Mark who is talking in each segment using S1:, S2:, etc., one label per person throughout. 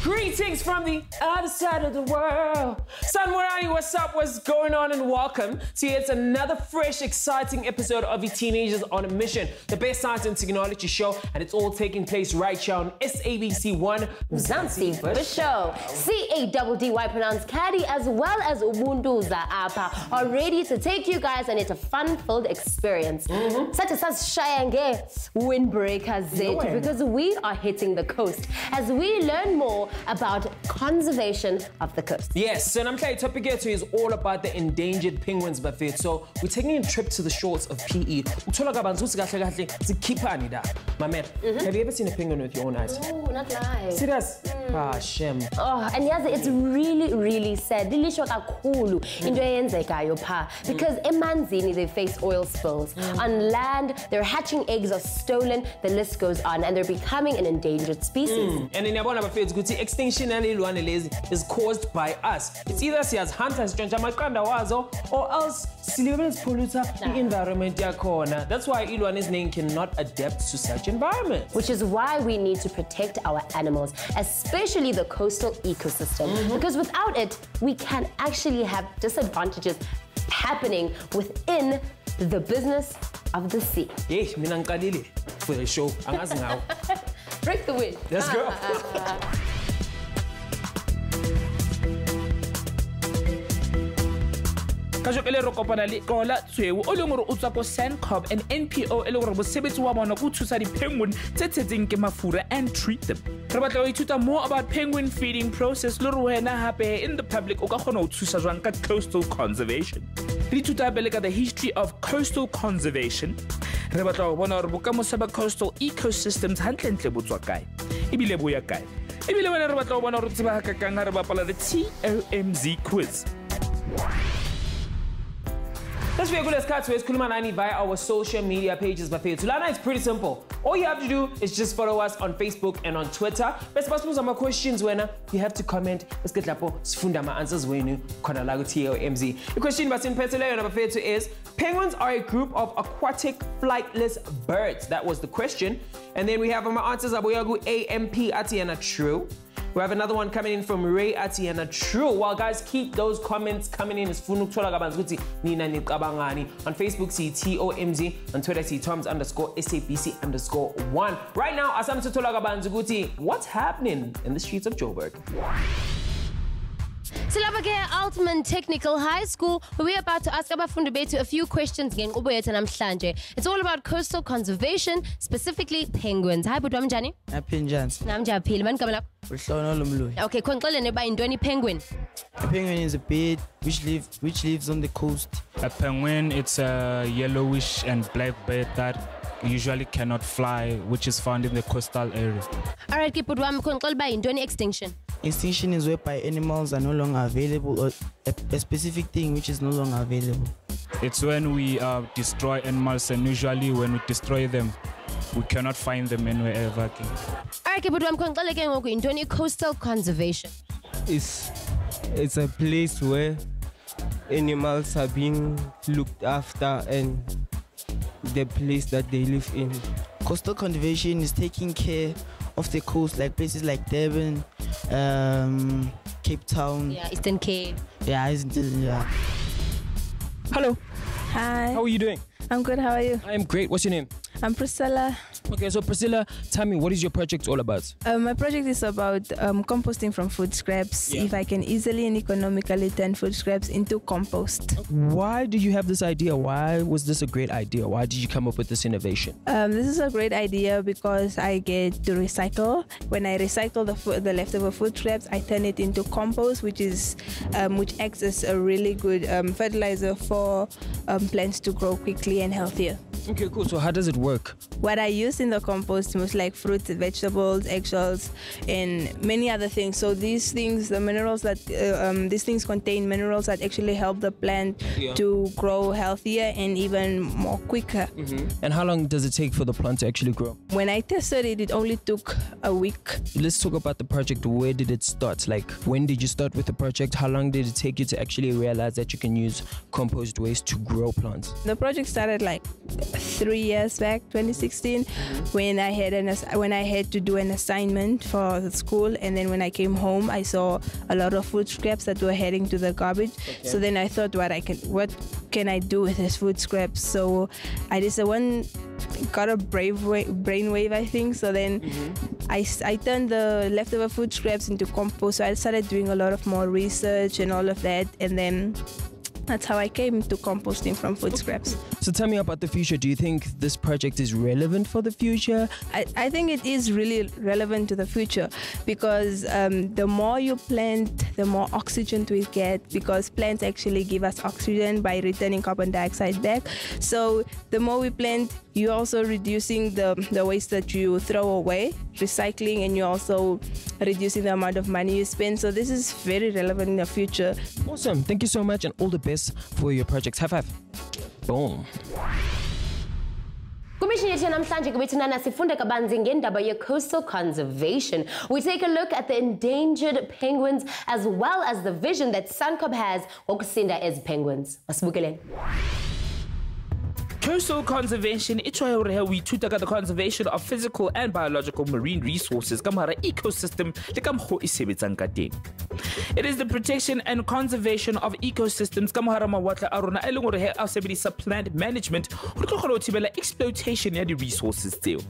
S1: Greetings from the other side of the world. San Morani, what's up? What's going on? And welcome to yet another fresh, exciting episode of the Teenagers on a Mission, the best science and technology show, and it's all taking place right here on SABC 1
S2: Mzansi for the show. CADDY pronounced Caddy as well as Ubuntu Zaapa are ready to take you guys on a fun-filled experience. Such as Shayange windbreaker Z, because we are hitting the coast as we learn more about conservation of the coast.
S1: Yes, so I'm topic here is all about the endangered penguins buffet. So we're taking a trip to the shores of PE. My man, have you ever seen a penguin with your own eyes?
S2: Oh, not live.
S1: Serious? Ah, shame.
S2: Oh, and yes, it's really sad. Because emanzini they face oil spills. On land, their hatching eggs are stolen, the list goes on, and they're becoming an endangered species.
S1: And in Yabona buffet, extinction is caused by us. It's either as hunters or else pollute the environment. That's why Ilwane's name cannot adapt to such environments.
S2: Which is why we need to protect our animals, especially the coastal ecosystem. Because without it, we can actually have disadvantages happening within the business of the sea.
S1: For the show.
S2: Break the wind.
S1: Let's go.
S3: SANCCOB, an NPO penguin and treat them. More about penguin feeding process in the public coastal conservation. The history of coastal conservation. Coastal ecosystems TOMz quiz.
S1: Let's be a good start to Kulmanani via our social media pages. But it's pretty simple. All you have to do is just follow us on Facebook and on Twitter. Best some questions when you have to comment. Let's get my answers when you TOMz. The question is: penguins are a group of aquatic flightless birds. That was the question. And then we have my answers Aboyagu AMP Atiana true. We have another one coming in from Ray Atiana true. Well, guys, keep those comments coming in. On Facebook, see TOMz. On Twitter, see TOMz_SABC_1. Right now, Asam Tutolagabanzuguti, what's happening in the streets of Joburg?
S2: Silabake Altman Technical High School, where we're about to ask Abafundi Betu a few questions. It's all about coastal conservation, specifically penguins. Hi, Budwam Jani. Namja man coming up. Okay, penguin.
S4: A penguin is a bird which lives on the coast.
S3: A penguin, it's a yellowish and black bird that usually cannot fly, which is found in the coastal area.
S2: All right, Budwam, extinction.
S4: Extinction is whereby animals are no longer available, or a specific thing which is no longer available.
S3: It's when we destroy animals, and usually when we destroy them, we cannot find them anywhere ever again.
S2: All right, but I'm coastal conservation.
S5: It's a place where animals are being looked after and the place that they live in.
S4: Coastal conservation is taking care of the coast, like places like Durban, Cape Town.
S2: Yeah, Eastern Cape.
S4: Yeah.
S1: Hello.
S6: Hi.
S1: How are you doing?
S6: I'm good, how are you?
S1: I'm great. What's your name?
S6: I'm Priscilla.
S1: Okay, so Priscilla, tell me, what is your project all about?
S6: My project is about composting from food scraps. If I can easily and economically turn food scraps into compost.
S1: Why did you have this idea? Why was this a great idea? Why did you come up with this innovation?
S6: This is a great idea because I get to recycle. When I recycle the leftover food scraps, I turn it into compost, which acts as a really good fertilizer for plants to grow quickly and healthier.
S1: Okay, cool. So how does it work?
S6: What I use in the compost most like fruits, vegetables, eggshells, and many other things. So these things, the minerals that these things contain minerals that actually help the plant to grow healthier and even more quicker.
S1: And how long does it take for the plant to actually grow?
S6: When I tested it, it only took a week.
S1: Let's talk about the project. Where did it start? Like, when did you start with the project? How long did it take you to actually realize that you can use compost waste to grow plants?
S6: The project started like 3 years back, 2016, when I had to do an assignment for the school, and then when I came home, I saw a lot of food scraps that were heading to the garbage. Okay. So then I thought, what can I do with this food scraps? So I just got a brainwave, I think. So then I turned the leftover food scraps into compost. So I started doing a lot of more research and all of that, and then that's how I came to composting from food scraps.
S1: So tell me about the future. Do you think this project is relevant for the future?
S6: I think it is really relevant to the future, because the more you plant, the more oxygen we get, because plants actually give us oxygen by returning carbon dioxide back. So the more we plant, you're also reducing the waste that you throw away, recycling, and you're also reducing the amount of money you spend. So this is very relevant in the future.
S1: Awesome. Thank you so much, and all the best for your projects. High five. Boom.
S2: Coastal conservation. We take a look at the endangered penguins as well as the vision that SANCCOB has as penguins.
S3: Coastal conservation, we ithuta ka the conservation of physical and biological marine resources ka mohara ecosystem le ka mokgo e sebetsang ka teng. It is the protection and conservation of ecosystems ka mohara mawatle a rona e leng hore he a sebedisa plant management ho tlo kgona ho thibela exploitation ya di resources tseo.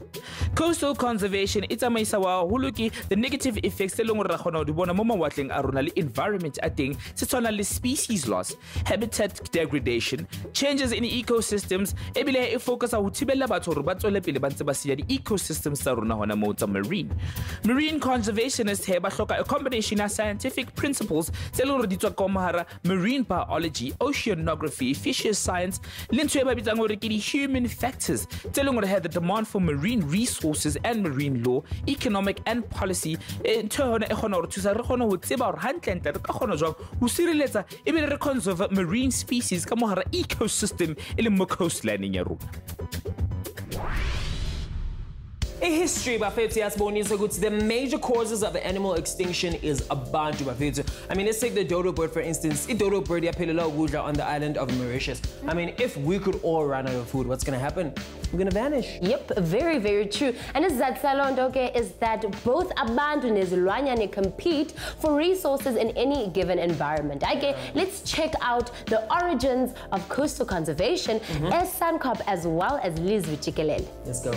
S3: Coastal conservation e tsamaisa wa holo ke the negative effects tse leng hore ra kgona ho di bona mo mawatleng a rona le environment a teng se tshwana le species loss, habitat degradation, changes in ecosystems. Ebile e focus ho thibela batho hore ba tswele pele ba ntse ba siya di ecosystems tsa rona hona mo tsa marine. Marine conservationists he ba hloka a combination of scientific principles tse leng hore di tswa ka mohara marine biology, oceanography, fisheries science, le ntse ba bitsang hore ke di human factors tse leng hore have the demand for marine resources and marine law, economic and policy. Ntho hona e khona hore thusa re khona ho tseba hore hantle re ka khona jwang ho sireletsa ebile re conserve marine species ka mohara ecosystem e le mo coastline. A
S1: history bafethu yasibonisa ukuthi the major causes of animal extinction is abantu bafethu. I mean, let's take the dodo bird for instance. The dodo bird yaphelela ukudla on the island of Mauritius. I mean, if we could all run out of food, what's going to happen? We're going to vanish.
S2: Yep, very, very true. And is that Salondoke is that both abantu nezilwanyane compete for resources in any given environment. Okay, let's check out the origins of coastal conservation as SANCCOB as well as Liz Vichikelele.
S1: Let's go.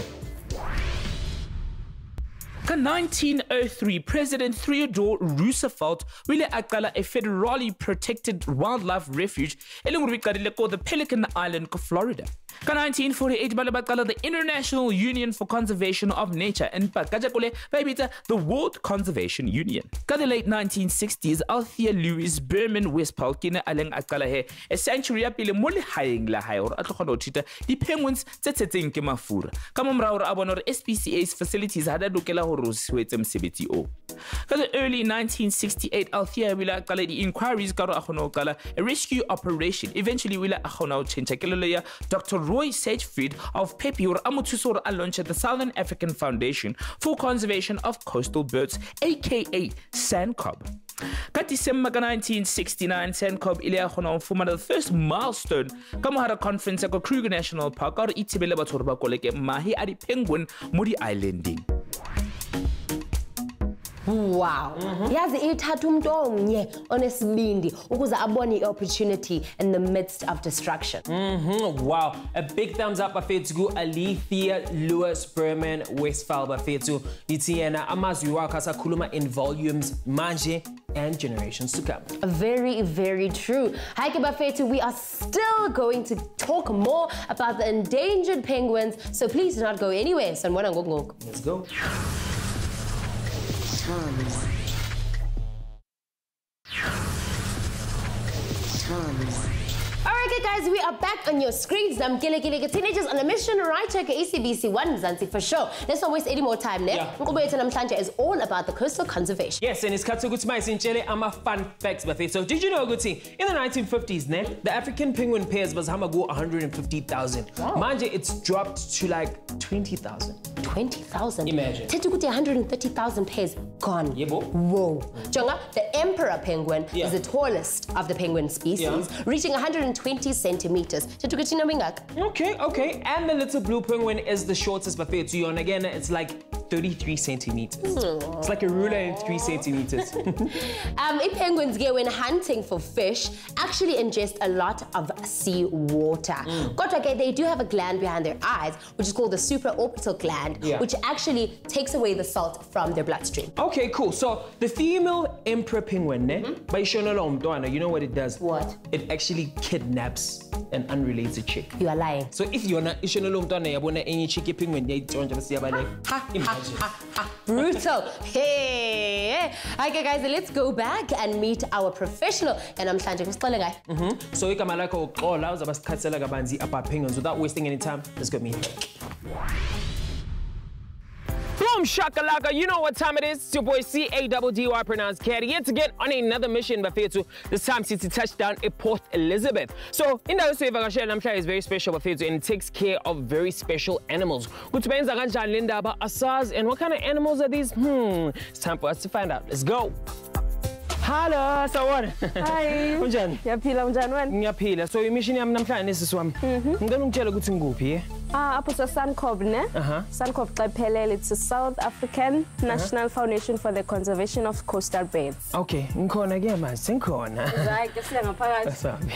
S3: In 1903, President Theodore Roosevelt really aqala a federally protected wildlife refuge called the Pelican Island, Florida. In 1948, the International Union for Conservation of Nature and the World Conservation Union. In the late 1960s, Althea Louise Berman Westphal a sanctuary apile mo lehaeng la hae hore a tlo kgona ho thita di penguins tse tsetseng ke mafura. Ka mo morao a bona hore SPCA's facilities ha da lokela hore ho swetse mosebetsi o. Ka the early 1968, Althea wila qala di inquiries ka hore a kgona ho qala a rescue operation. Eventually wila a kgona ho change kelelo ya Dr. Roy Sagefried of Pepe hore a mo thusa hore a launch the Southern African Foundation for Conservation of Coastal Birds, aka SANCCOB. Ka December 1969, SANCCOB ile a kgona ho fumana the first milestone ka mohara conference ya Kruger National Park ka hore e thibele batho hore ba koleke mahe a di penguin mo di islanding.
S2: Wow. Yazi ithatha umuntu omnye onesibindi ukuze abone i-opportunity in the midst of destruction.
S1: Wow. A big thumbs up bafethu Althea Louise Berman Westphal bafethu. Nithi yena amazwi wakhe asakhuluma in volumes manje and generations to come.
S2: Very, very true. Haike bafethu, we are still going to talk more about the endangered penguins, so please do not go anywhere.
S1: Let's go.
S2: Alright guys, we are back on your screens. I'm teenagers on a mission right check SABC 1 Mzansi for sure. Let's not waste any more time there. Yeah. Is all about the coastal conservation.
S1: Yes, and it's ama fun facts. So did you know Guti, in the 1950s, the African penguin pairs was hamago 150,000. Wow. Manje, it's dropped to like 20,000.
S2: 120,000.
S1: Imagine.
S2: 130,000 pairs gone.
S1: Yebo.
S2: Whoa. Jonga, the emperor penguin is the tallest of the penguin species, reaching 120 centimeters.
S1: Okay. And the little blue penguin is the shortest buffet. And again, it's like 33 centimeters. It's like a ruler in 3 centimeters.
S2: Penguins, when hunting for fish, actually ingest a lot of sea water. But okay, they do have a gland behind their eyes, which is called the supraorbital gland, which actually takes away the salt from their bloodstream.
S1: Okay, cool. So the female emperor penguin, you know what it does?
S2: What?
S1: It actually kidnaps an unrelated chick.
S2: You are lying.
S1: So if you're not any chicky penguin,
S2: brutal. Hey. Okay, guys, let's go back and meet our professional. And I'm trying to
S1: So we can like all out about penguins without wasting any time. Let's go meet. Boom shakalaka, you know what time it is. It's your boy SANCCOB pronounced Caddy yet again on another mission Bafetu. This time since it touched down at Port Elizabeth. So in that way Vagashel is very special Bafetu and it takes care of very special animals. Which means Linda about Asaz and what kind of animals are these? It's time for us to find out. Let's go. Hello, Sawan.
S6: Hi.
S1: Unjani? Ngiyaphila. So immission yami namhlanje nesiswami. Ngicela ungitshele ukuthi ngikuphi.
S6: Apho SANCCOB ne? SANCCOB xephelele, it's a South African National Foundation for the Conservation of Coastal Birds.
S1: Okay, ngikhona ke manje, sengikhona.
S6: Right, ke siya ngaphakathi.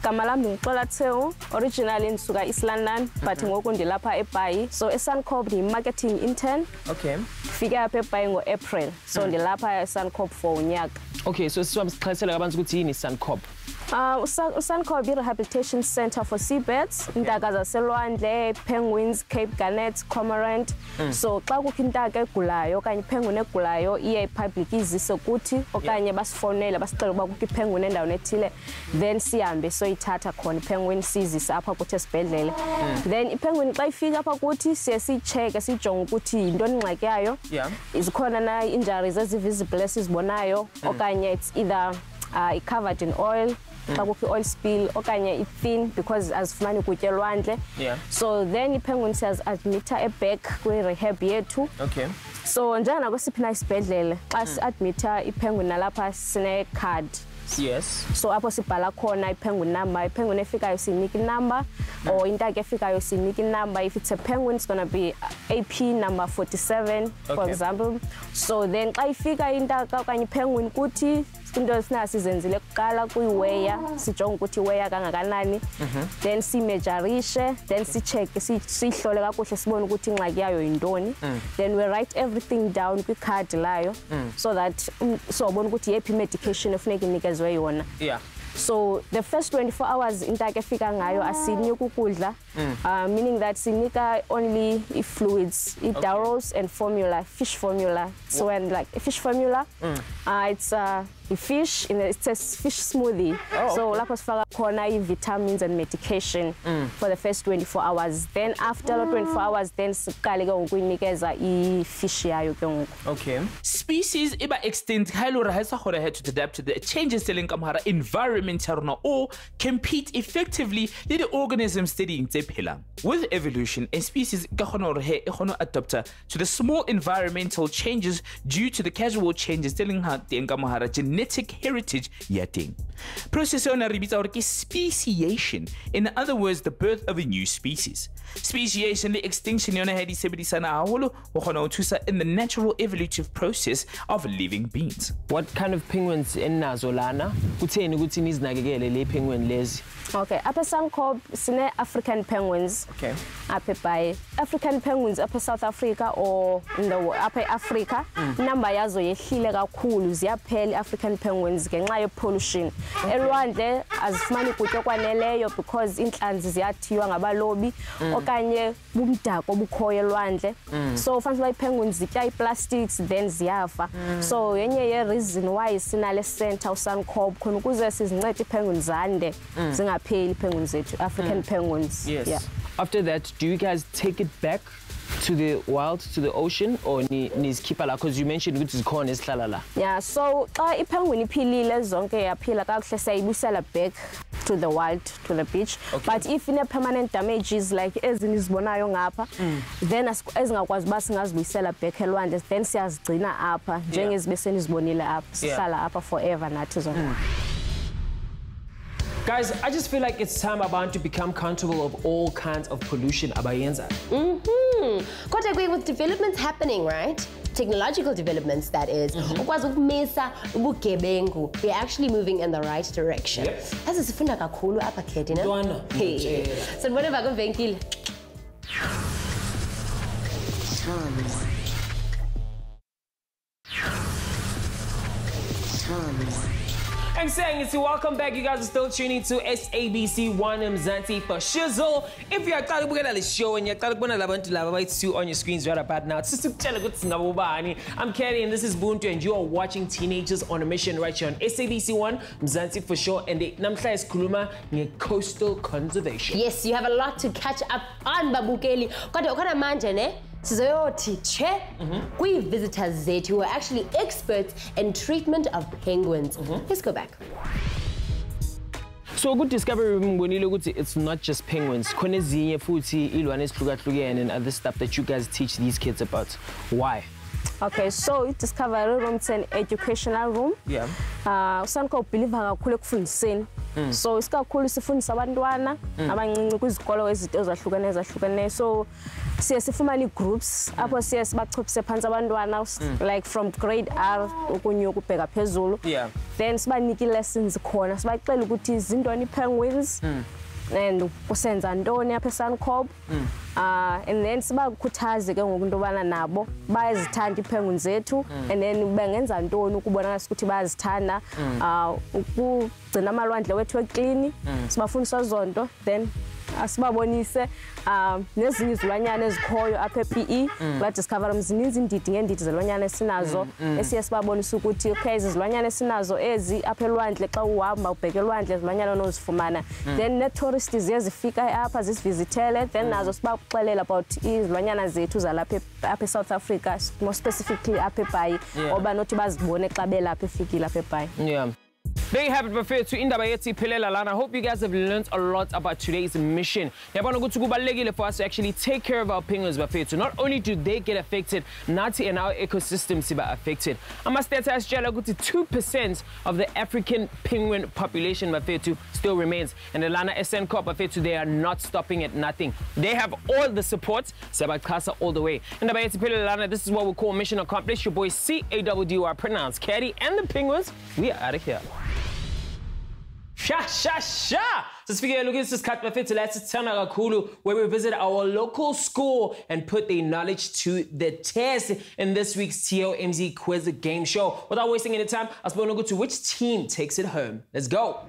S6: Gama lami ngixola Theo, originally ngisuka East London, but ngoku ndilapha eBhayi. So SANCCOB ni marketing intern.
S1: Okay.
S6: Fike apha eBhayi ngo-April. So ndilapha SANCCOB for unyaka.
S1: Okay, so sisiwami sichazisela kabanzi ukuthi yini SANCCOB. SANCCOB Rehabilitation Center for Seabirds, intaka zaselwandle, penguins, Cape Garnets, cormorant. So xa kukho intaka egulayo okanye penguin egulayo iye public izise kuthi okanye basifonela basicela ukuba kukho penguin endaweni ethile, then sihambe soyithatha khona penguin sizise apha kuthi esibhedlele. Then penguin xa ifika apha kuthi siye sicheck sijonge ukuthi yintoni ingxaki yayo. Izikhona na injuries ezivisible esizibonayo okanye it's either covered in oil. Oil spill okanye thin because azifumani ukutya elwandle. So then ipenguin siyaz admita eback kwi-rehab yethu. Okay.
S2: So njengana kwesiphi na isibhedlele xa si-admita ipenguin nalapha sine card.
S1: Yes.
S2: So apho sibhala khona ipenguin number. Ipenguin efikayo sinika number or intaka efikayo sinika number. If it's a penguin, it's gonna be AP number 47, for example. So then xa ifika intaka okanye ipenguin kuthi into esinasizenzile kuqala kuyiweya sijonga ukuthi iweya kangakanani, then simejarishe, then sicheck sihlole kakuhle sibone ukuthi ingxaki yayo yintoni, then we write everything down kwicard layo so that sobona ukuthi yephi medication efuneka inikezwe yona. So the first 24 hours intake efika ngayo asiniki ukudla, meaning that sinika only fluids, daros and formula, fish formula. So when like a fish formula, it's a fish it's a fish smoothie. So lapho sifaka khona vitamins and medication for the first 24 hours. Then after 24 hours then siqale ke ukuyinikeza ifish yayo ke ngoku.
S3: Okay. Species iba extinct hailora ha sa gore to adapt to the changes selling kamhara environment or compete effectively with the organisms studying tse phelang. With evolution, a species ka khona hore he e khona adapt to the small environmental changes due to the casual changes telling ha teng kamhara genetic heritage ya teng. Process ona re bitsa hore ke speciation, in other words the birth of a new species. Speciation le extinction yona ha di sebedisana haholo ho khona ho thusa in the natural evolutive process of living beings.
S1: What kind of penguins enazo lana? Kutheni ukuthi nizinakekele le penguin lezi?
S2: Okay, apha SANCCOB sine African penguins.
S1: Okay.
S2: Apha by African penguins apha South Africa or in the apha Africa, number yazo yehlile kakhulu, ziyaphela African penguins ngenxa ye pollution. Elwandle azifumani ukutya kwaneleyo because inhlanzi ziyathiywa ngabalobi okanye bumdako obukhoyo elwandle. So fanele penguins zitya iplastics then ziyafa. So yenye ye reason why sinale center SANCCOB khona ukuze sizincede ipenguins zande zingapheli ipenguins zethu African penguins.
S1: Yes. Yeah. After that, do you guys take it back to the wild, to the ocean, or nizkhipha la? Because you mentioned ukuthi zikhona esihlala la.
S2: Yeah, so xa ipenguin iphilile zonke yaphila kakuhle sayibusela back
S7: to the wild, to the beach.
S1: Okay.
S7: But if in a permanent damages like ezinizibonayo ngapha, then ezingakwazi uba singazibuyisela back elwandle, then siyazigcina apha njengezibe senizibonile apha, sihlala apha forever nathi zona.
S1: Guys, I just feel like it's time about to become accountable of all kinds of pollution abayenza.
S2: Kodwa with developments happening, right? Technological developments, that is. Ukwazi ukumisa ubugebengu. We're actually moving in the right direction. Yazi sifunda kakhulu apha khethu, ne? Hey. So whenever I go venkile.
S1: I'm saying it's welcome back. You guys are still tuning to SABC Mzansi for shizzle. If you're talking about the show and you're talking about the on your screens right about now, I'm Kerry and this is Buntu and you are watching Teenagers on a Mission right here on SABC Mzansi for sure. And the namhla is kuluma coastal conservation.
S2: Yes, you have a lot to catch up on, Babukeli. Kodwa ukhona manje ne? Sizoyothi che kwi-visitors zethu who are actually experts in treatment of penguins. Let's go back.
S1: So good discovery it's not just penguins. Khona ezinye futhi ilwane ezihlukahlukene and other stuff that you guys teach these kids about. Why?
S7: Okay, so it discovery room is an educational room.
S1: Yeah.
S7: SANCCOB believe kakhulu ekufundiseni. So isikakhulu sifundisa abantwana abancinci kwizikolo ezahlukene. So sifumana groups apho sibachophise phansi abantwana like from grade R ukunyuka ubheka phezulu.
S1: Yeah.
S7: Then sibanike lessons khona sibaxela ukuthi izintoni penguins and kusenza ntoni apha eSANCCOB. And then sibakhuthaze ke ngokunto bana nabo bayazithanda ipenguins zethu and then bengenza ntoni ukubona ukuthi bayazithanda ukugcina amalwandle wethu eclean sibafundisa zonto then asibabonise nezinye izilwanyana ezikhoyo apha ePE la discover zininzi indidi ngendidi zelwanyana esinazo esiye sibabonisa ukuthi okay izilwanyana esinazo ezi apha elwandle xa uhamba ubheke elwandle izilwanyana onozifumana then ne tourists ziyazifika apha zisivizitele then nazo sibaxelela about izilwanyana zethu zalapha eSouth Africa more specifically apha eBhayi oba nothi bazibone xa belapha efikile apha eBhayi.
S1: Yeah. There you have it, Buffet to Indaba Yethi Philela Lana. I hope you guys have learned a lot about today's mission. For us to actually take care of our penguins, Buffet. Not only do they get affected, Nati and our ecosystems are affected. I must say, 2% of the African penguin population, Buffet, still remains. And the Lana SANCCOB, Buffet, they are not stopping at nothing. They have all the support, Sabakasa all the way. Indaba Yethi Philela Lana, this is what we call mission accomplished. Your boy SABC pronounced Caddy and the penguins. We are out of here. Sha! So speaking of looking, this is Kat Mafet, let's turn Kulu, where we visit our local school and put their knowledge to the test in this week's TOMz quiz game show. Without wasting any time, I suppose we'll go to which team takes it home. Let's go.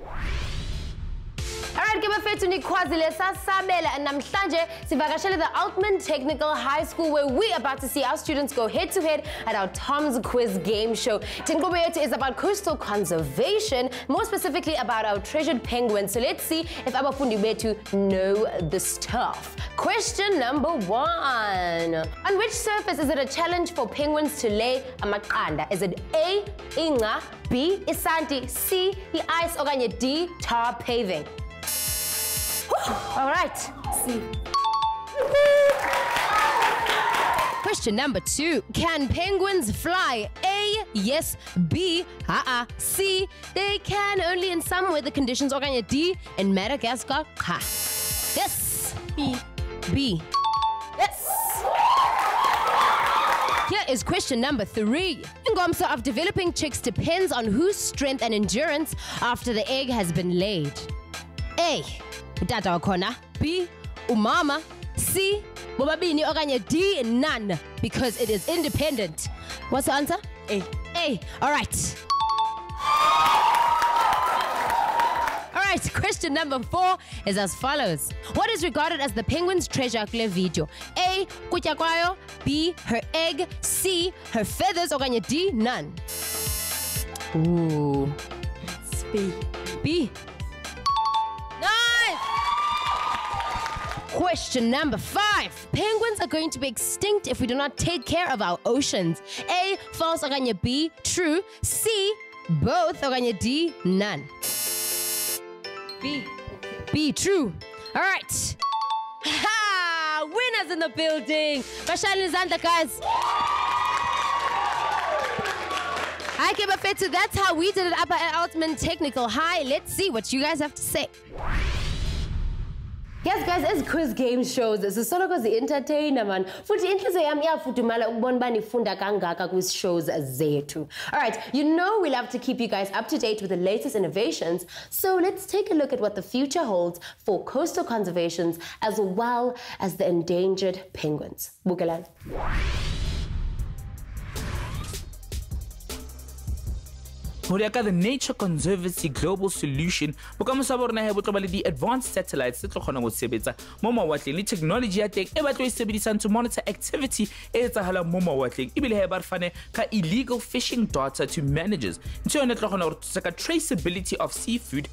S2: Alright, Kebafethu nikhwazile sasabela and namhlanje sivakashele the Altman Technical High School where we're about to see our students go head to head at our TOMz quiz game show. Tinkobo yetu is about coastal conservation, more specifically about our treasured penguins. So let's see if abafundi betu know the stuff. Question number 1. On which surface is it a challenge for penguins to lay amaqanda? Is it A, inga, B, isanti, C, ice, okanye D, tar paving? All right. C. Question number 2. Can penguins fly? A, yes. B, C, they can only in some weather conditions. Or D, in Madagascar. Yes. B. Yes. Here is question number 3. Ingomso of developing chicks depends on whose strength and endurance after the egg has been laid. A, utata wakhona. B, umama. C, bobabini okanye D, none, because it is independent. What's the answer? A. A. All right. All right, question number 4 is as follows. What is regarded as the penguin's treasure kule video? A, kutya kwayo. B, her egg. C, her feathers. Okanye D, none. Ooh.
S7: It's B.
S2: B. Nice! Question number 5. Penguins are going to be extinct if we do not take care of our oceans. A, false. Okanye B, true. C, both. Okanye D, none. B, true. All right. Ha! Winners in the building. Bashani Zanda, guys. Hi, Kebafetu. That's how we did it up at Altman Technical High. Let's see what you guys have to say. Yes, guys, as quiz game shows, sisolo entertainer man. Futhi inhliziyo yami iyafudumala ukubona bani funda kangaka quiz shows zethu. All right, you know we love to keep you guys up to date with the latest innovations, so let's take a look at what the future holds for coastal conservations as well as the endangered penguins. Bukelan.
S3: The Nature Conservancy Global Solution the advanced satellites technology to monitor activity illegal fishing data to managers traceability of seafood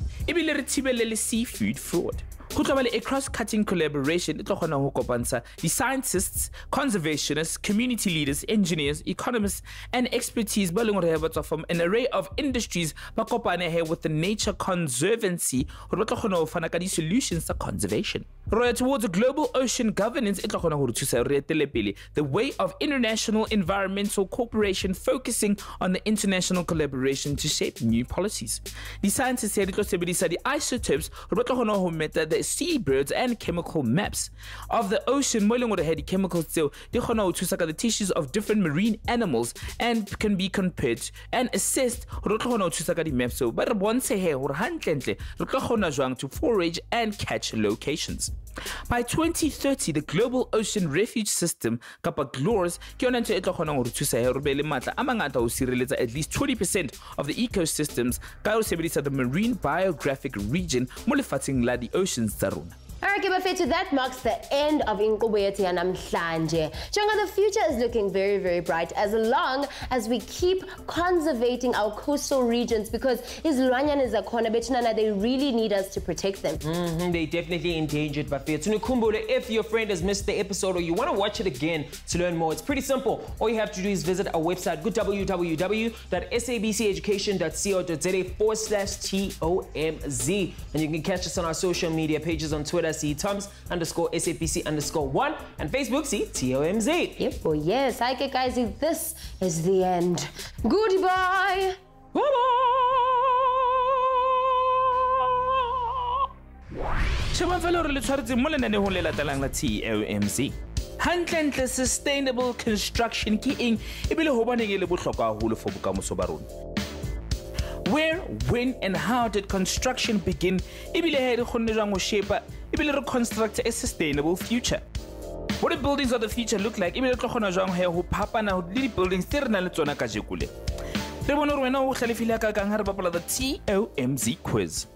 S3: seafood fraud. A cross-cutting collaboration the scientists, conservationists, community leaders, engineers, economists, and expertise from an array of industries with the Nature Conservancy solutions to conservation. Towards a global ocean governance, the way of international environmental cooperation focusing on the international collaboration to shape new policies. The scientists said the isotopes the seabirds and chemical maps of the ocean the chemicals the tissues of different marine animals and can be compared and assessed maps to forage and catch locations. By 2030, the Global Ocean Refuge System, GLORS, at least 20% of the ecosystems, the marine biographic region, the oceans.
S2: Alright, Kebafetu, that marks the end of Inkobo Yetu Namhlanje. Changa, the future is looking very, very bright as long as we keep conservating our coastal regions because izilwanyana zakhona bethu they really need us to protect them.
S1: They definitely endangered, Bafetu. If your friend has missed the episode or you want to watch it again to learn more, it's pretty simple. All you have to do is visit our website, www.sabceducation.co.za/TOMZ, and you can catch us on our social media pages on Twitter. See TOMz_SABC_1 and Facebook, see TOMZ.
S2: Yep, oh yes. Okay, guys, this is the end. Goodbye.
S3: TOMZ. Hantle sustainable construction where, when, and how did construction begin? Reconstruct a sustainable future. What do buildings of the future look like? Buildings the TOMZ quiz.